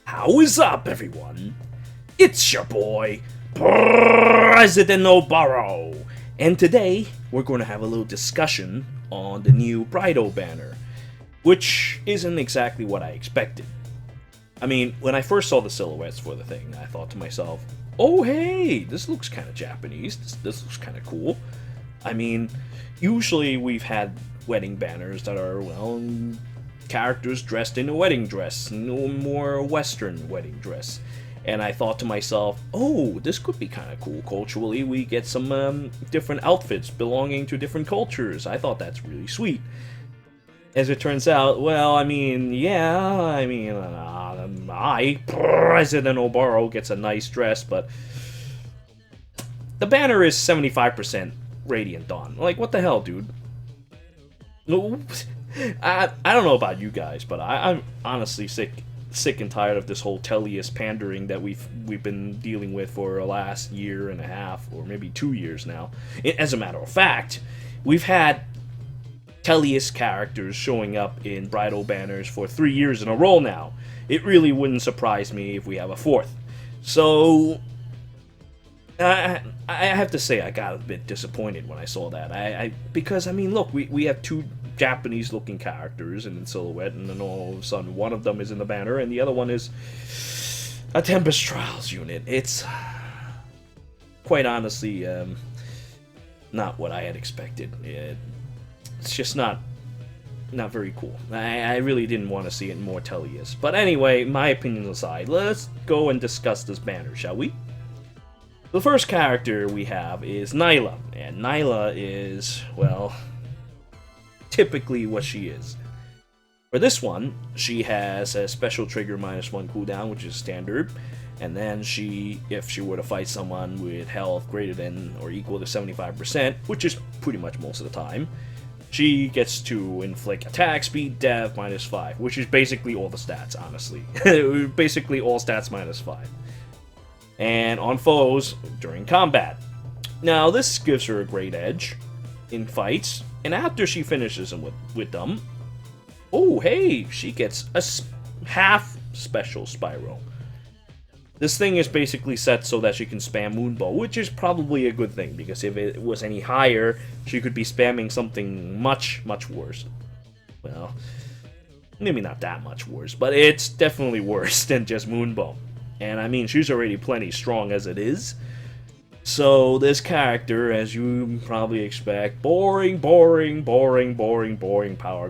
How is up, everyone? It's your boy, President Oboro, and today we're going to have a little discussion on the new Bridal banner, which isn't exactly what I expected. I mean, when I first saw the silhouettes for the thing, I thought to myself, oh hey, this looks kind of Japanese, this looks kind of cool. I mean, usually we've had wedding banners that are, well, characters dressed in a wedding dress, no more Western wedding dress. And I thought to myself, oh, this could be kind of cool. Culturally, we get some different outfits belonging to different cultures. I thought that's really sweet. As it turns out, well, President Oboro, gets a nice dress, but the banner is 75% Radiant Dawn. Like, what the hell, dude? No, I don't know about you guys, but I'm honestly sick and tired of this whole Tellius pandering that we've been dealing with for the last year and a half, or maybe 2 years now. As a matter of fact, we've had Tellius characters showing up in bridal banners for 3 years in a row now. It really wouldn't surprise me if we have a fourth. So I have to say I got a bit disappointed when I saw that. Because I mean, look, we have two Japanese-looking characters in silhouette, and then all of a sudden one of them is in the banner, and the other one is a Tempest Trials unit. It's quite honestly not what I had expected. It's just not very cool. I really didn't want to see it in more Tellius. But anyway, my opinions aside, let's go and discuss this banner, shall we? The first character we have is Nyla, and Nyla is, well, typically what she is. For this one, she has a special trigger -1 cooldown, which is standard, and then if she were to fight someone with health greater than or equal to 75%, which is pretty much most of the time, she gets to inflict attack speed, death -5, which is basically all the stats, honestly. Basically all stats -5. And on foes during combat. Now, this gives her a great edge in fights, and after she finishes them with them, oh hey, she gets a half special spiral. This thing is basically set so that she can spam Moonbow, which is probably a good thing, because if it was any higher, she could be spamming something much, much worse. Well, maybe not that much worse, but it's definitely worse than just Moonbow. And I mean, she's already plenty strong as it is. So this character, as you probably expect, boring power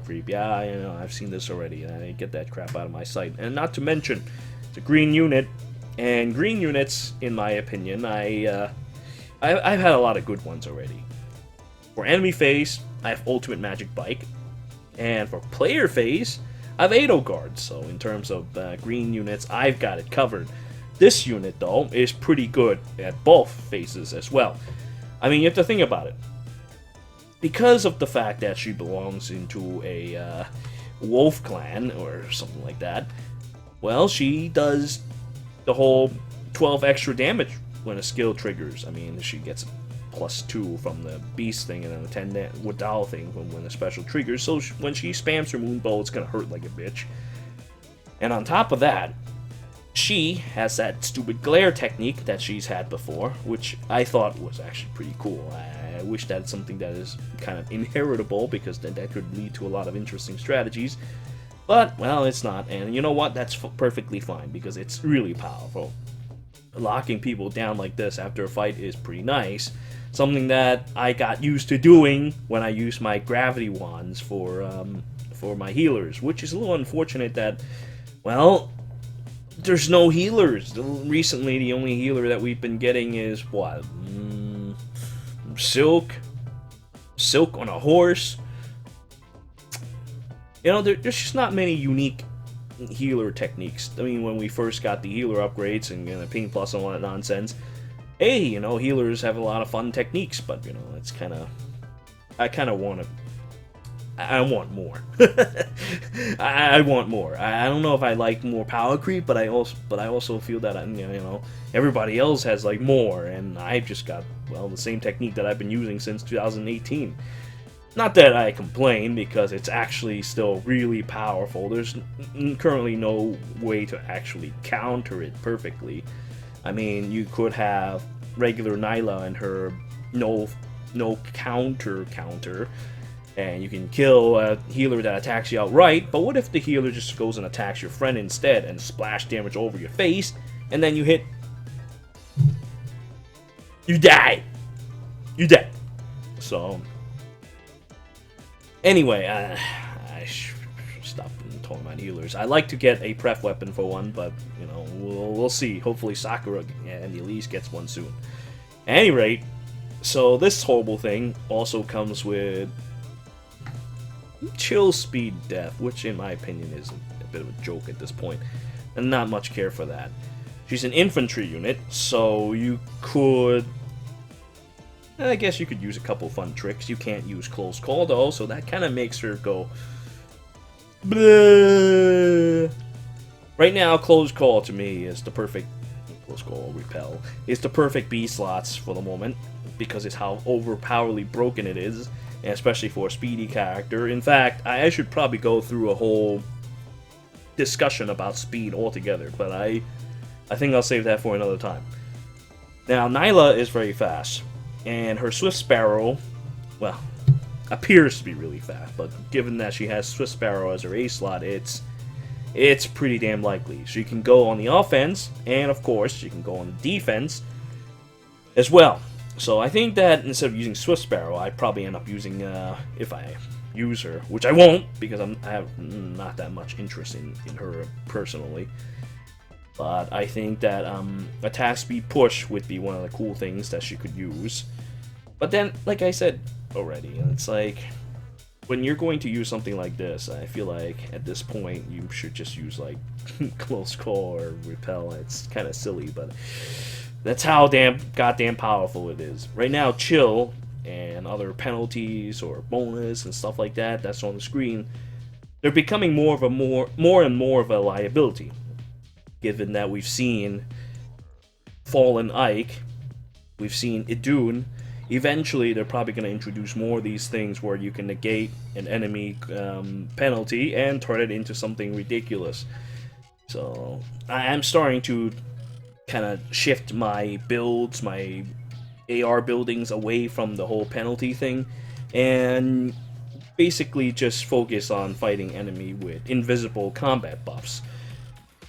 creep. Yeah, you know, I've seen this already, and I get that crap out of my sight. And not to mention, it's a green unit, and green units, in my opinion, I've had a lot of good ones already. For enemy phase, I have Ultimate Magic Bike, and for player phase, I have Edelgard. So in terms of green units, I've got it covered. This unit, though, is pretty good at both phases as well. I mean, you have to think about it. Because of the fact that she belongs into a wolf clan, or something like that, well, she does the whole 12 extra damage when a skill triggers. I mean, she gets +2 from the beast thing, and then the 10 Bridal thing when the special triggers. So when she spams her Moonbow, it's gonna hurt like a bitch. And on top of that, she has that stupid glare technique that she's had before, which I thought was actually pretty cool. I wish that's something that is kind of inheritable, because then that could lead to a lot of interesting strategies. But, well, it's not, and you know what? That's perfectly fine, because it's really powerful. Locking people down like this after a fight is pretty nice. Something that I got used to doing when I used my gravity wands for my healers, which is a little unfortunate that, well, there's no healers. Recently, the only healer that we've been getting is, what, Silk on a horse. You know, there's just not many unique healer techniques. I mean, when we first got the healer upgrades and the Pain Plus and all that nonsense, hey, you know, healers have a lot of fun techniques, but, you know, it's kind of, I want more. I want more. I don't know if I like more power creep, but I also feel that, you know, everybody else has like more, and I've just got, well, the same technique that I've been using since 2018. Not that I complain, because it's actually still really powerful. There's currently no way to actually counter it perfectly. I mean, you could have regular Nyla and her no counter, and you can kill a healer that attacks you outright, but what if the healer just goes and attacks your friend instead and splash damage over your face, and then you hit... You die! You dead. So... Anyway, I should stop talking about healers. I like to get a pref weapon for one, but, you know, we'll see. Hopefully Sakura and Elise gets one soon. At any rate, so this horrible thing also comes with chill speed death, which in my opinion is a bit of a joke at this point, and not much care for that. She's an infantry unit, so you could... I guess you could use a couple fun tricks. You can't use close call though, so that kind of makes her go... Bleh. Right now, close call to me is the perfect... Close call, repel, is the perfect B slots for the moment, because it's how overpoweringly broken it is, and especially for a speedy character. In fact, I should probably go through a whole discussion about speed altogether, but I think I'll save that for another time. Now, Nyla is very fast. And her Swift Sparrow, well, appears to be really fast, but given that she has Swift Sparrow as her A slot, it's pretty damn likely. She can go on the offense, and of course, she can go on the defense as well. So I think that instead of using Swift Sparrow, I'd probably end up using, if I use her, which I won't, because I have not that much interest in her personally. But I think that attack speed push would be one of the cool things that she could use. But then, like I said already, it's like, when you're going to use something like this, I feel like at this point you should just use like close call or repel. It's kind of silly, but that's how goddamn powerful it is. Right now, chill and other penalties or bonus and stuff like that that's on the screen, they're becoming more and more of a liability. Given that we've seen Fallen Ike, we've seen Idun, eventually they're probably going to introduce more of these things where you can negate an enemy penalty and turn it into something ridiculous. So I'm starting to kind of shift my builds, my AR buildings away from the whole penalty thing, and basically just focus on fighting enemy with invisible combat buffs.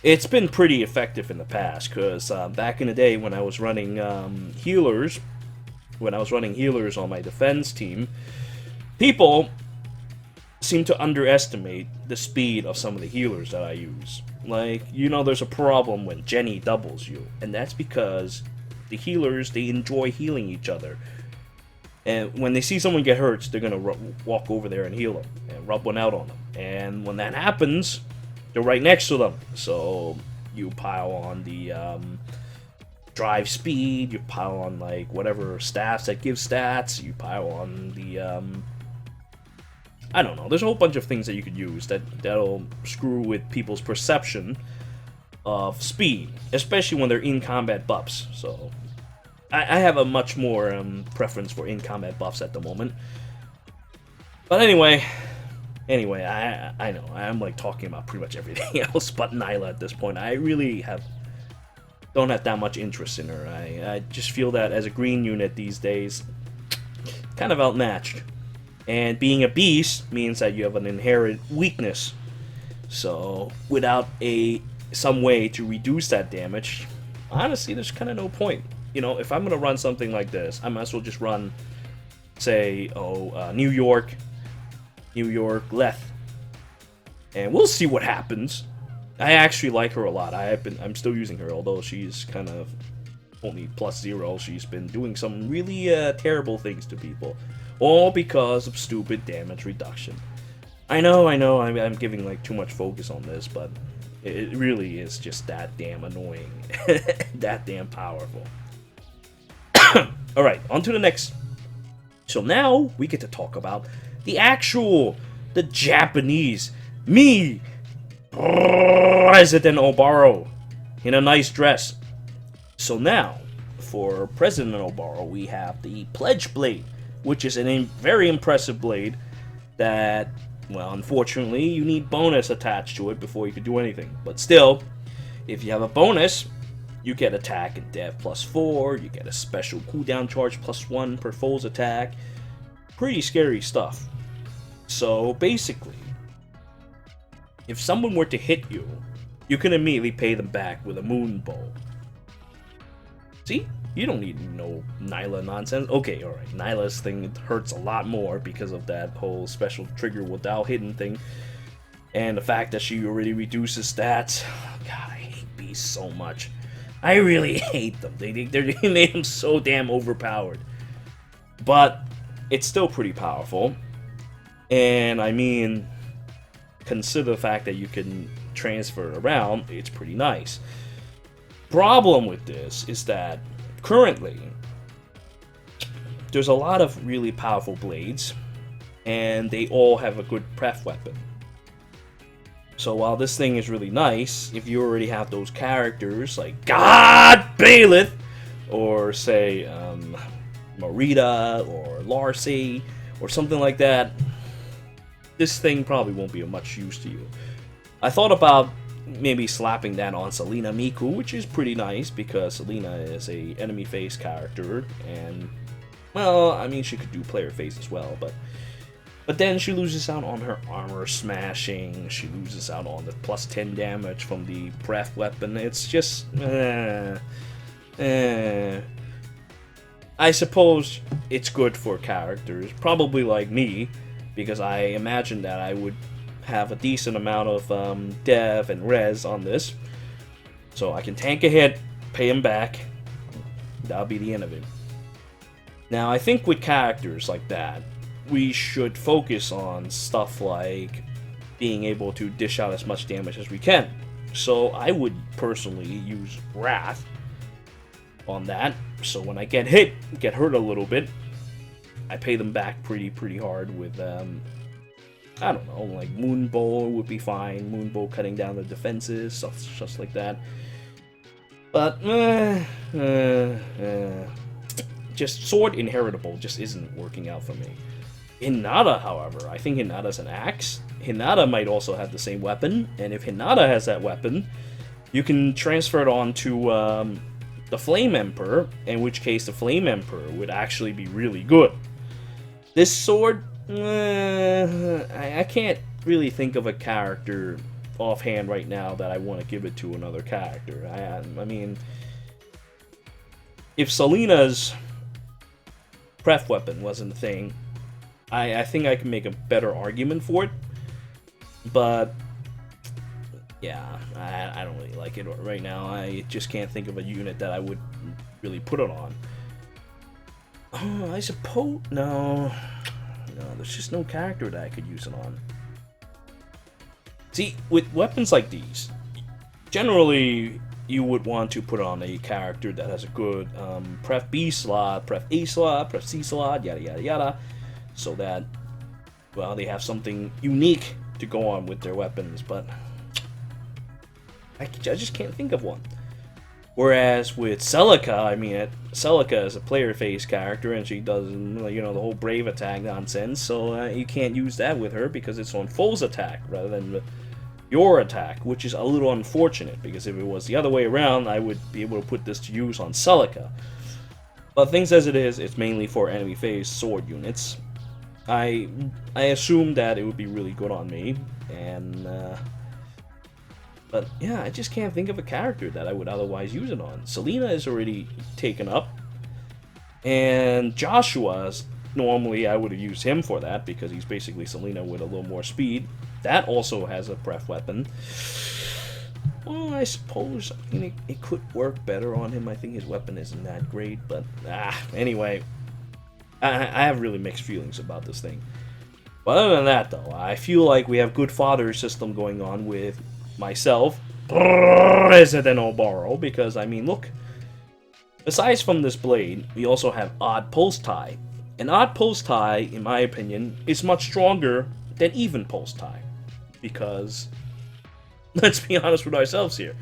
It's been pretty effective in the past, because back in the day when I was running healers on my defense team, people seem to underestimate the speed of some of the healers that I use. Like, you know, there's a problem when Jenny doubles you, and that's because the healers, they enjoy healing each other. And when they see someone get hurt, they're going to walk over there and heal them, and rub one out on them. And when that happens, they're right next to them, so you pile on the drive speed, you pile on like whatever stats that give stats, you pile on the I don't know, there's a whole bunch of things that you could use that'll screw with people's perception of speed, especially when they're in combat buffs. So I have a much more preference for in combat buffs at the moment. But anyway, I know, I'm like talking about pretty much everything else but Nyla at this point. I really don't have that much interest in her. I just feel that as a green unit these days, kind of outmatched. And being a beast means that you have an inherent weakness. So without some way to reduce that damage, honestly, there's kind of no point. You know, if I'm going to run something like this, I might as well just run, say, New York, Leth, and we'll see what happens. I actually like her a lot. I'm still using her, although she's kind of only +0. She's been doing some really terrible things to people, all because of stupid damage reduction. I know, I'm giving like too much focus on this, but it really is just that damn annoying, that damn powerful. All right, on to the next. So now we get to talk about the Japanese, President Oboro, in a nice dress. So now, for President Oboro, we have the Pledge Blade, which is a very impressive blade that, well, unfortunately, you need bonus attached to it before you can do anything. But still, if you have a bonus, you get attack and dev +4, you get a special cooldown charge +1 per foe's attack. Pretty scary stuff. So basically, if someone were to hit you, you can immediately pay them back with a moon bow. See? You don't need no Nyla nonsense. Okay, alright, Nyla's thing hurts a lot more because of that whole special trigger without hitting thing. And the fact that she already reduces stats. God, I hate beasts so much. I really hate them. They made them so damn overpowered. But it's still pretty powerful. And I mean, consider the fact that you can transfer it around, it's pretty nice. Problem with this is that currently there's a lot of really powerful blades, and they all have a good pref weapon. So while this thing is really nice, if you already have those characters like God Bailiff, or say Marita or Larcy or something like that, this thing probably won't be of much use to you. I thought about maybe slapping that on Selena Miku, which is pretty nice because Selena is a enemy face character, and well, I mean, she could do player face as well, but then she loses out on her armor smashing, she loses out on the +10 damage from the pref weapon. It's just I suppose it's good for characters, probably like me, because I imagine that I would have a decent amount of dev and res on this, so I can tank a hit, pay him back. That'll be the end of it. Now, I think with characters like that, we should focus on stuff like being able to dish out as much damage as we can. So I would personally use Wrath on that, so when I get hurt a little bit, I pay them back pretty hard with I don't know, like Moonbow would be fine. Moonbow cutting down the defenses, stuff just like that. But just sword inheritable just isn't working out for me. Hinata, however, I think Hinata's an axe. Hinata might also have the same weapon, and if Hinata has that weapon, you can transfer it on to the Flame Emperor, in which case the Flame Emperor would actually be really good. This sword, I can't really think of a character offhand right now that I want to give it to another character. I mean, if Selena's pref weapon wasn't a thing, I think I can make a better argument for it. But yeah, I don't really like it right now. I just can't think of a unit that I would really put it on. Oh, I suppose no, there's just no character that I could use it on. See, with weapons like these, generally you would want to put on a character that has a good pref B slot, pref A slot, pref C slot, yada yada yada, so that, well, they have something unique to go on with their weapons, but I just can't think of one. Whereas with Celica, I mean, Celica is a player face character, and she does, you know, the whole brave attack nonsense, so you can't use that with her because it's on foe's attack rather than your attack, which is a little unfortunate, because if it was the other way around, I would be able to put this to use on Celica. But things as it is, it's mainly for enemy phase sword units. I assume that it would be really good on me, and but yeah, I just can't think of a character that I would otherwise use it on. Selena is already taken up, and Joshua's, normally I would have used him for that because he's basically Selena with a little more speed. That also has a pref weapon. Well, I suppose it could work better on him. I think his weapon isn't that great, but anyway, I have really mixed feelings about this thing. But other than that, though, I feel like we have good father system going on with myself, President Oboro, because, I mean, look, aside from this blade, we also have Odd Pulse Tie. And Odd Pulse Tie, in my opinion, is much stronger than Even Pulse Tie. Because, let's be honest with ourselves here.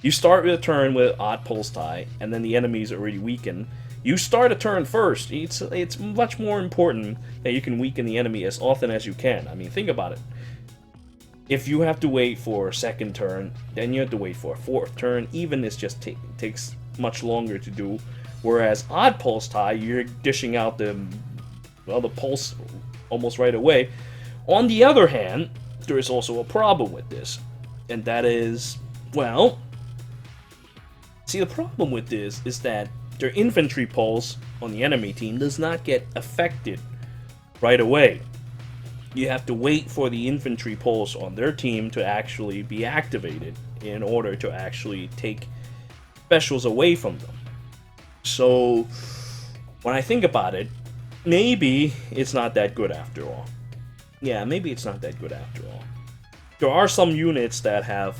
You start with a turn with Odd Pulse Tie, and then the enemy's already weakened. You start a turn first. It's much more important that you can weaken the enemy as often as you can. I mean, think about it. If you have to wait for a second turn, then you have to wait for a fourth turn. Even this just takes much longer to do. Whereas odd pulse tie, you're dishing out the pulse almost right away. On the other hand, there is also a problem with this, and that is, well, see, the problem with this is that their infantry pulse on the enemy team does not get affected right away. You have to wait for the infantry pulse on their team to actually be activated in order to actually take specials away from them. So, when I think about it, maybe it's not that good after all. Yeah, maybe it's not that good after all. There are some units that have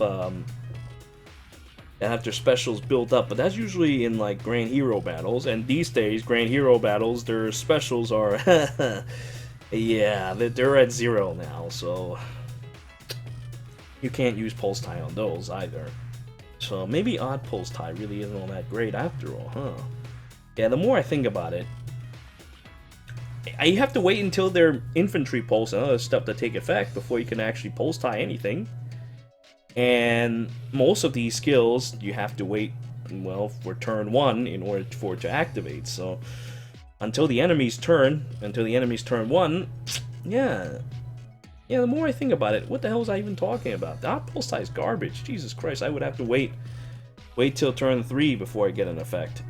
their specials built up, but that's usually in like Grand Hero battles, and these days, Grand Hero battles, their specials are, yeah, they're at 0 now, so you can't use Pulse Tie on those either. So maybe Odd Pulse Tie really isn't all that great after all, huh? Yeah, the more I think about it, you have to wait until their infantry pulse and other stuff to take effect before you can actually pulse tie anything. And most of these skills, you have to wait, well, for turn 1 in order for it to activate. So until the enemy's turn 1, yeah, the more I think about it, what the hell was I even talking about? That pulse tie is garbage. Jesus Christ, I would have to wait till turn 3 before I get an effect,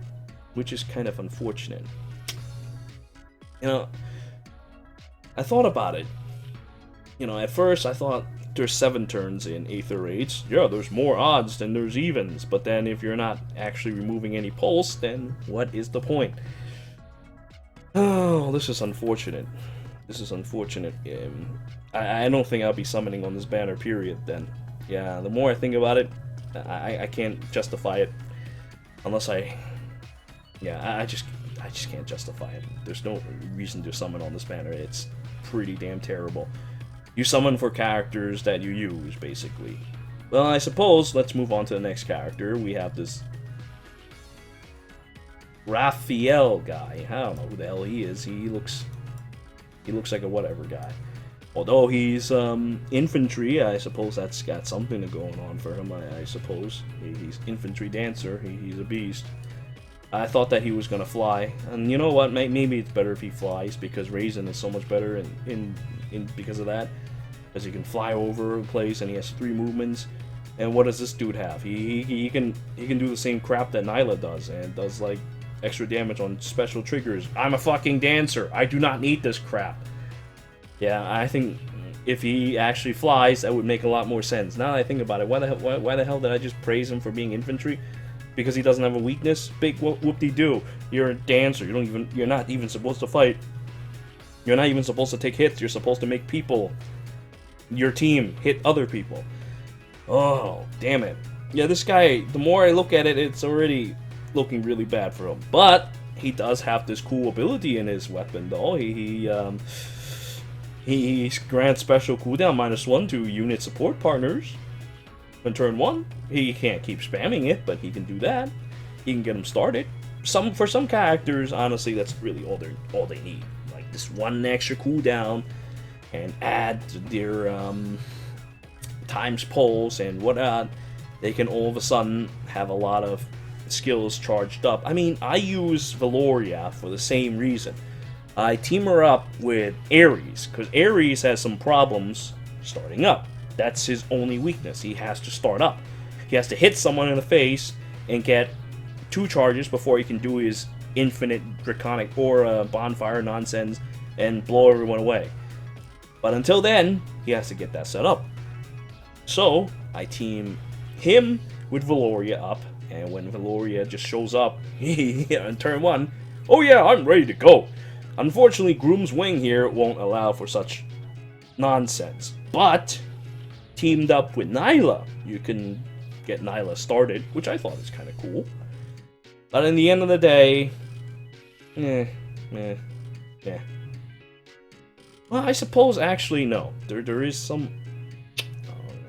which is kind of unfortunate. You know, I thought about it. You know, at first I thought there's 7 turns in Aether Raids. Yeah, there's more odds than there's evens. But then if you're not actually removing any pulse, then what is the point? Oh, this is unfortunate. This is unfortunate. I don't think I'll be summoning on this banner, period, then. Yeah, the more I think about it, I can't justify it. Unless I just can't justify it. There's no reason to summon on this banner. It's pretty damn terrible. You summon for characters that you use, basically. Well, I suppose let's move on to the next character. We have this Raphael guy. I don't know who the hell he is. He looks like a whatever guy. Although he's infantry, I suppose that's got something going on for him. I suppose he's infantry dancer. He's a beast. I thought that he was gonna fly, and you know what? Maybe it's better if he flies because Raisin is so much better in because of that, because he can fly over a place and he has 3 movements. And what does this dude have? He can do the same crap that Nyla does, and does like extra damage on special triggers. I'm a fucking dancer. I do not need this crap. Yeah, I think if he actually flies, that would make a lot more sense. Now that I think about it, why the hell did I just praise him for being infantry? Because he doesn't have a weakness? Big whoop-de-doo. You're a dancer. You're not even supposed to fight. You're not even supposed to take hits. You're supposed to make people, your team, hit other people. Oh, damn it. Yeah, this guy, the more I look at it, it's already looking really bad for him. But he does have this cool ability in his weapon, though. He grants special cooldown -1 to unit support partners. On turn 1, he can't keep spamming it, but he can do that. He can get them started. For some characters, honestly, that's really all they need. Like this 1 extra cooldown, and add their times pulse and whatnot. They can all of a sudden have a lot of skills charged up. I mean, I use Valoria for the same reason. I team her up with Ares, because Ares has some problems starting up. That's his only weakness. He has to start up. He has to hit someone in the face and get 2 charges before he can do his infinite draconic aura bonfire nonsense and blow everyone away. But until then, he has to get that set up. So I team him with Valoria up, and when Valoria just shows up on turn 1, oh yeah, I'm ready to go. Unfortunately, Groom's Wing here won't allow for such nonsense. But teamed up with Nyla, you can get Nyla started, which I thought is kind of cool. But in the end of the day, well, I suppose actually no. There is some.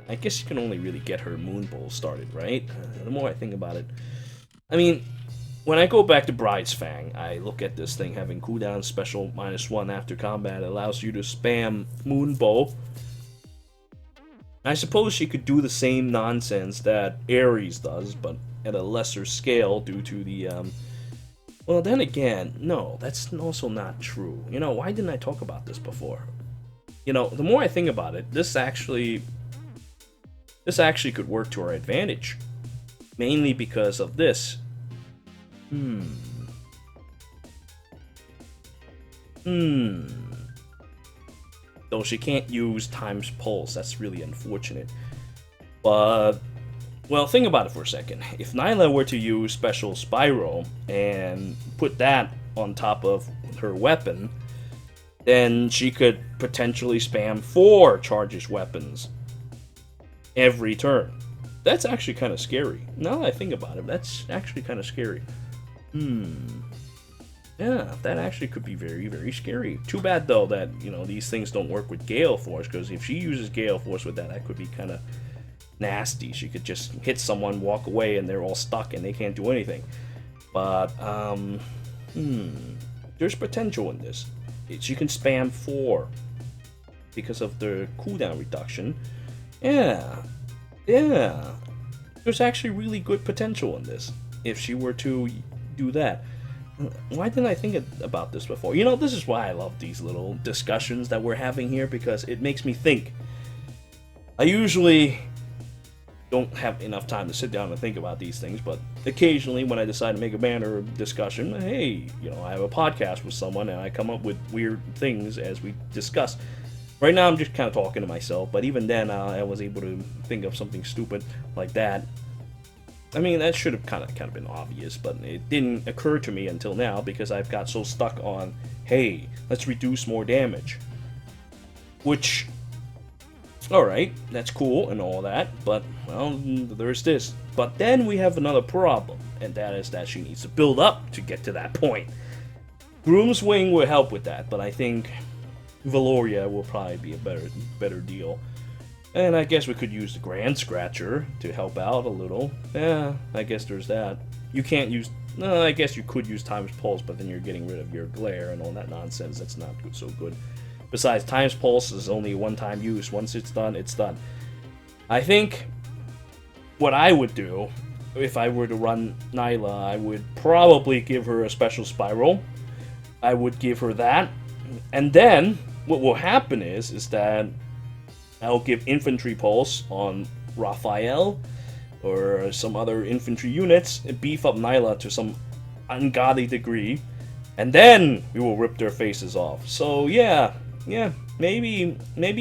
I guess you can only really get her Moon Bowl started, right? The more I think about it, I mean, when I go back to Bride's Fang, I look at this thing having cooldown special -1 after combat. It allows you to spam Moonbow. I suppose she could do the same nonsense that Ares does, but at a lesser scale due to the, well, then again, no, that's also not true. You know, why didn't I talk about this before? You know, the more I think about it, this actually could work to our advantage. Mainly because of this. Though she can't use Time's Pulse, that's really unfortunate. But, well, think about it for a second. If Nyla were to use Special Spyro and put that on top of her weapon, then she could potentially spam 4 Charges weapons every turn. That's actually kind of scary. Now that I think about it, that's actually kind of scary. Yeah, that actually could be very, very scary. Too bad, though, that, you know, these things don't work with Gale Force, because if she uses Gale Force with that, that could be kind of nasty. She could just hit someone, walk away, and they're all stuck, and they can't do anything. But, there's potential in this. She can spam 4 because of the cooldown reduction. Yeah. There's actually really good potential in this if she were to do that. Why didn't I think about this before? You know, this is why I love these little discussions that we're having here, because it makes me think. I usually don't have enough time to sit down and think about these things, but occasionally when I decide to make a banner discussion, hey, you know, I have a podcast with someone and I come up with weird things as we discuss. Right now I'm just kind of talking to myself, but even then I was able to think of something stupid like that. I mean, that should have kind of been obvious, but it didn't occur to me until now because I've got so stuck on, hey, let's reduce more damage. Which, alright, that's cool and all that, but, well, there's this. But then we have another problem, and that is that she needs to build up to get to that point. Groom's Wing will help with that, but I think Valoria will probably be a better deal. And I guess we could use the Grand Scratcher to help out a little. Yeah, I guess there's that. You can't use... No, I guess you could use Time's Pulse, but then you're getting rid of your glare and all that nonsense. That's not so good. Besides, Time's Pulse is only a one-time use. Once it's done, it's done. I think what I would do, if I were to run Nyla, I would probably give her a Special Spiral. I would give her that. And then, what will happen is that I'll give Infantry Pulse on Raphael or some other infantry units and beef up Nyla to some ungodly degree, and then we will rip their faces off. So yeah, maybe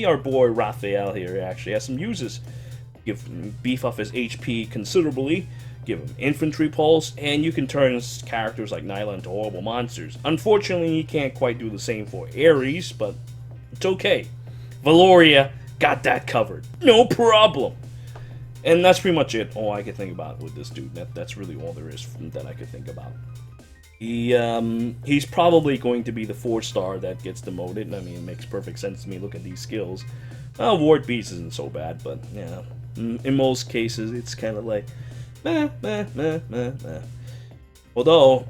our boy Raphael here actually has some uses. Beef up his HP considerably, give him Infantry Pulse, and you can turn characters like Nyla into horrible monsters. Unfortunately, you can't quite do the same for Ares, but it's okay. Valoria got that covered. No problem. And that's pretty much it. All I could think about with this dude. That's really all there is that I could think about. He's probably going to be the 4-star that gets demoted. I mean, it makes perfect sense to me. Look at these skills. Ward Beast isn't so bad, but yeah, in most cases, it's kind of like meh. Although,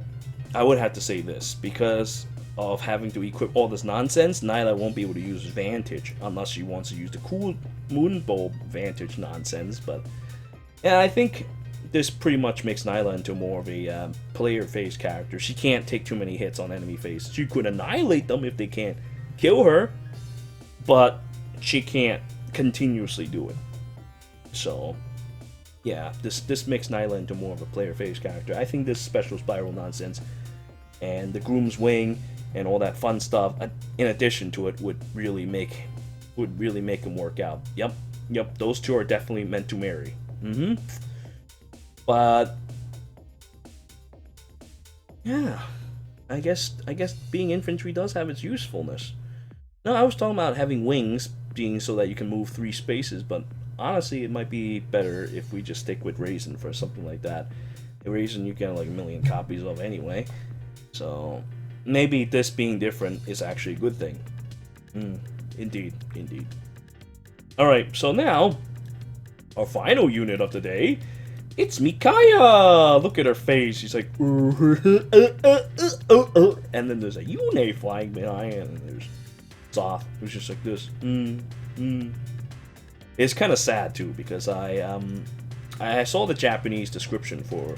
I would have to say this, because of having to equip all this nonsense, Nyla won't be able to use Vantage unless she wants to use the cool Moonbow Vantage nonsense. But yeah, I think this pretty much makes Nyla into more of a player phase character. She can't take too many hits on enemy phase. She could annihilate them if they can't kill her, but she can't continuously do it. So yeah, this makes Nyla into more of a player phase character. I think this Special Spiral nonsense and the Groom's Wing and all that fun stuff, in addition to it, would really make him work out. Yep, those two are definitely meant to marry. But yeah, I guess being infantry does have its usefulness. No, I was talking about having wings being so that you can move 3 spaces, but honestly, it might be better if we just stick with Raisin for something like that. The Raisin you get like 1 million copies of anyway, so maybe this being different is actually a good thing. Indeed. Alright, so now, our final unit of the day It's Micaiah! Look at her face. She's like, and then there's a Yune flying behind, and there's Zoth, who's just like this. It's kind of sad too, because I saw the Japanese description for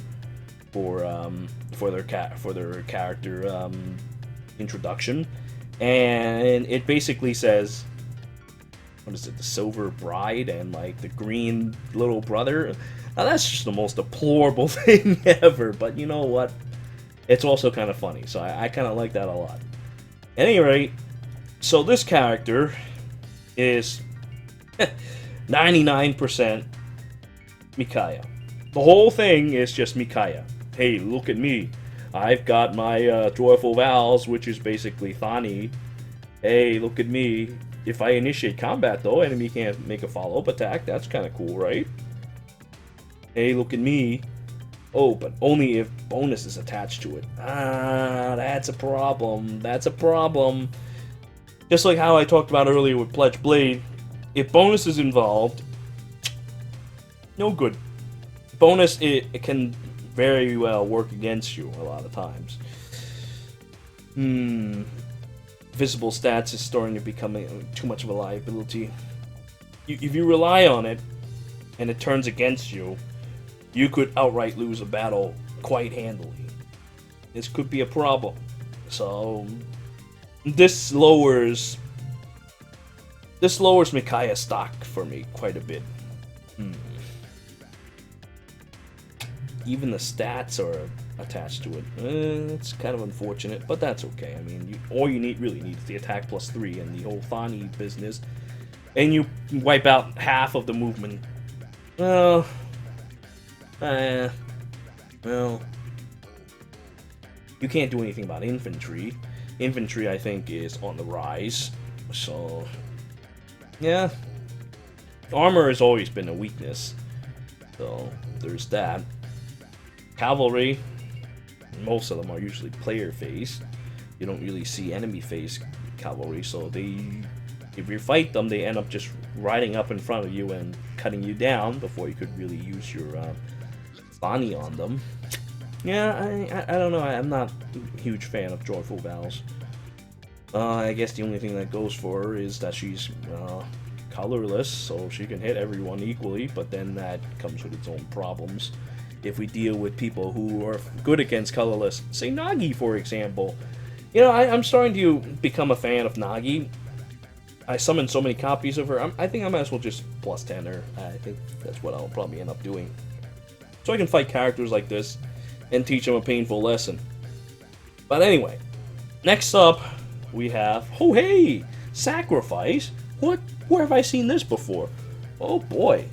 their character introduction, and it basically says, what is it, the Silver Bride and like the Green Little Brother. Now that's just the most deplorable thing ever, but you know what? It's also kind of funny, so I kind of like that a lot. At any rate, so this character is 99% Micaiah. The whole thing is just Micaiah. Hey, look at me. I've got my Joyful Vows, which is basically Thani. Hey, look at me. If I initiate combat, though, enemy can't make a follow-up attack. That's kind of cool, right? Hey, look at me. Oh, but only if bonus is attached to it. Ah, that's a problem. That's a problem. Just like how I talked about earlier with Pledge Blade, if bonus is involved, no good. Bonus, it can very well work against you a lot of times. Visible stats is starting to become too much of a liability. If you rely on it, and it turns against you, you could outright lose a battle quite handily. This could be a problem. So this lowers Micaiah's stock for me quite a bit. Even the stats are attached to it. It's kind of unfortunate, but that's okay. I mean, all you really need is the attack +3 and the whole Thani business, and you wipe out half of the movement. Well, you can't do anything about infantry. Infantry, I think, is on the rise. So, yeah. Armor has always been a weakness. So, there's that. Cavalry, most of them are usually player-faced. You don't really see enemy-faced cavalry, so if you fight them, they end up just riding up in front of you and cutting you down before you could really use your Thani on them. Yeah, I don't know. I'm not a huge fan of Joyful Vows. I guess the only thing that goes for her is that she's colorless, so she can hit everyone equally, but then that comes with its own problems. If we deal with people who are good against colorless, say Nagi, for example. You know, I'm starting to become a fan of Nagi. I summoned so many copies of her, I think I might as well just +10 her. I think that's what I'll probably end up doing. So I can fight characters like this and teach them a painful lesson. But anyway, next up we have, oh hey, Sacrifice. Where have I seen this before? Oh boy,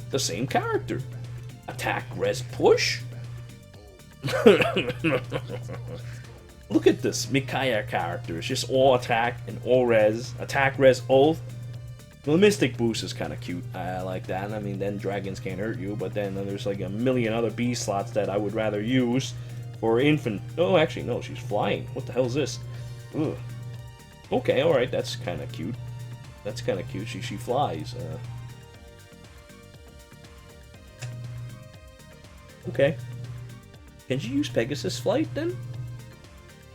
the same character. Attack, res, push? Look at this Micaiah character. It's just all attack and all res. Attack, res, oath. The Mystic boost is kind of cute. I like that. I mean, then dragons can't hurt you, but then there's like a million other B slots that I would rather use for infant. Oh, actually, no, she's flying. What the hell is this? Ugh. Okay, alright, that's kind of cute. That's kind of cute. She flies. Okay. Can she use Pegasus Flight, then?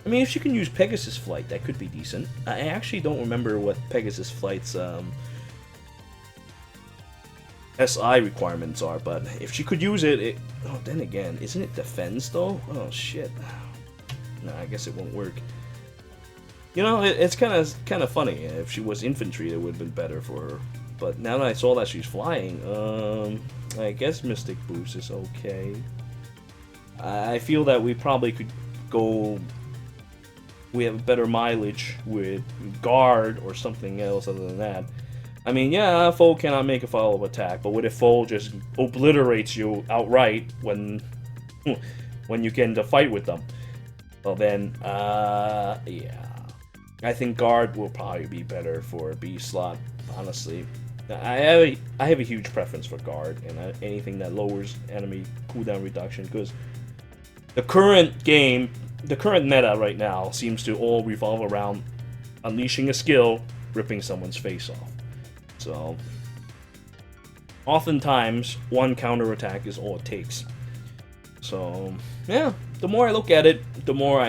I mean, if she can use Pegasus Flight, that could be decent. I actually don't remember what Pegasus Flight's SI requirements are, but if she could use it... Oh, then again, isn't it defense, though? Oh, shit. No, I guess it won't work. You know, it's kind of funny. If she was infantry, it would have been better for her. But now that I saw that she's flying, I guess Mystic Boost is okay. I feel that we probably could go... We have better mileage with Guard or something else other than that. I mean, yeah, foe cannot make a follow-up attack, but what if foe just obliterates you outright when you get into fight with them? Well then, yeah. I think Guard will probably be better for a B slot, honestly. I have a huge preference for Guard and anything that lowers enemy cooldown reduction, because the current game, the current meta right now seems to all revolve around unleashing a skill, ripping someone's face off. So, oftentimes one counterattack is all it takes. So yeah, the more I look at it, the more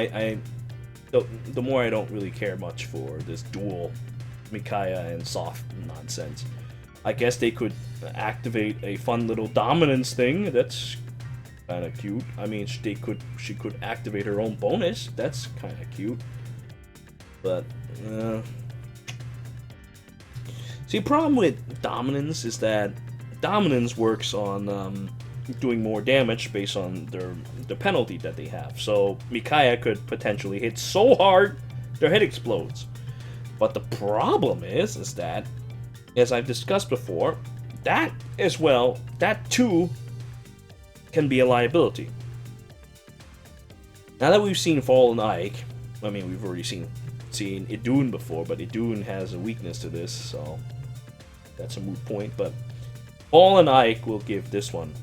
the more I don't really care much for this dual Micaiah and soft nonsense. I guess they could activate a fun little dominance thing. That's kind of cute. I mean, she could activate her own bonus. That's kind of cute. But see, the problem with dominance is that dominance works on doing more damage based on the penalty that they have. So Micaiah could potentially hit so hard their head explodes. But the problem is that, as I've discussed before, that as well, that too can be a liability. Now that we've seen Fallen Ike, I mean, we've already seen Idun before, but Idun has a weakness to this, so that's a moot point. But Fallen Ike will give this one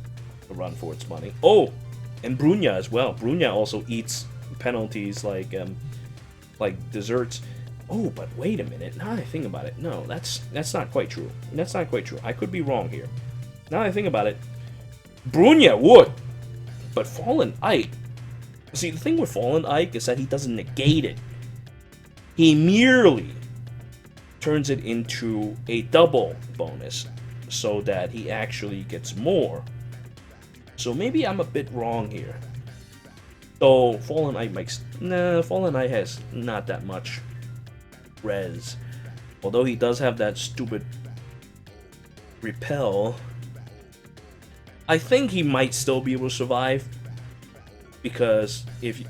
a run for its money. Oh, and Brunya as well. Brunya also eats penalties like desserts. Oh, but wait a minute. Now that I think about it, no, that's not quite true. That's not quite true. I could be wrong here. Now that I think about it, Brunya would, but Fallen Ike. See, the thing with Fallen Ike is that he doesn't negate it. He merely turns it into a double bonus, so that he actually gets more. So maybe I'm a bit wrong here. Though Fallen Ike makes Fallen Ike has not that much res. Although he does have that stupid repel, I think he might still be able to survive, because if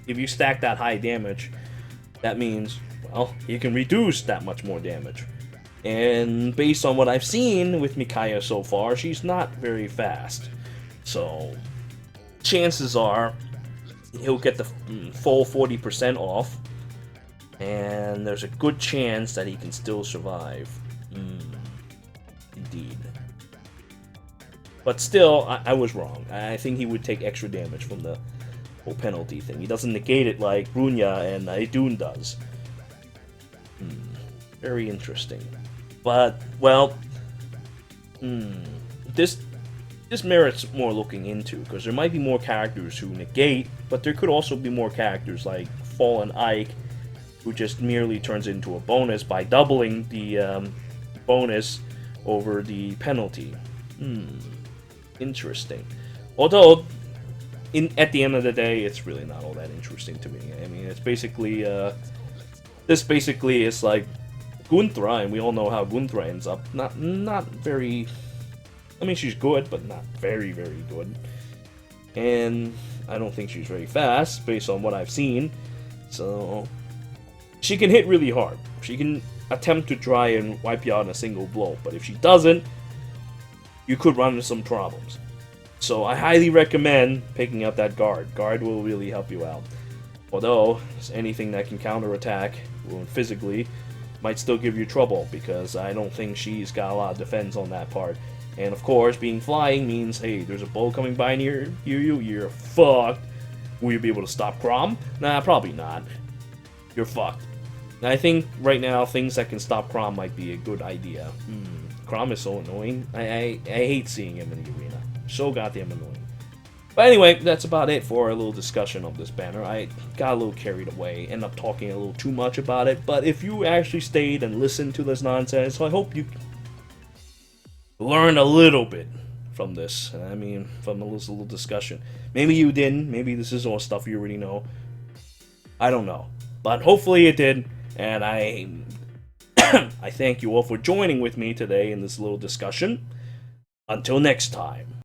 you stack that high damage, that means, well, you can reduce that much more damage. And based on what I've seen with Micaiah so far, she's not very fast. So chances are he'll get the full 40% off, and there's a good chance that he can still survive. Indeed. But still, I was wrong. I think he would take extra damage from the whole penalty thing. He doesn't negate it like Brunya and Idun does. Very interesting. But, well, this merits more looking into, because there might be more characters who negate, but there could also be more characters like Fallen Ike, who just merely turns into a bonus by doubling the bonus over the penalty. Interesting. Although, at the end of the day, it's really not all that interesting to me. I mean, it's basically, this basically is like Gunthra, and we all know how Gunthra ends up. Not very, I mean, she's good, but not very, very good. And I don't think she's very fast, based on what I've seen. So, she can hit really hard. She can attempt to try and wipe you out in a single blow, but if she doesn't, you could run into some problems. So I highly recommend picking up that guard. Guard will really help you out. Although, anything that can counterattack physically might still give you trouble, because I don't think she's got a lot of defense on that part. And of course, being flying means, hey, there's a bull coming by near you, you're fucked. Will you be able to stop Crom? Nah, probably not. You're fucked. And I think right now, things that can stop Crom might be a good idea. Crom is so annoying. I hate seeing him in the arena. So goddamn annoying. But anyway, that's about it for a little discussion of this banner. I got a little carried away, ended up talking a little too much about it. But if you actually stayed and listened to this nonsense, I hope you learned a little bit from this. I mean, from this little discussion. Maybe you didn't. Maybe this is all stuff you already know. I don't know. But hopefully it did. And I thank you all for joining with me today in this little discussion. Until next time.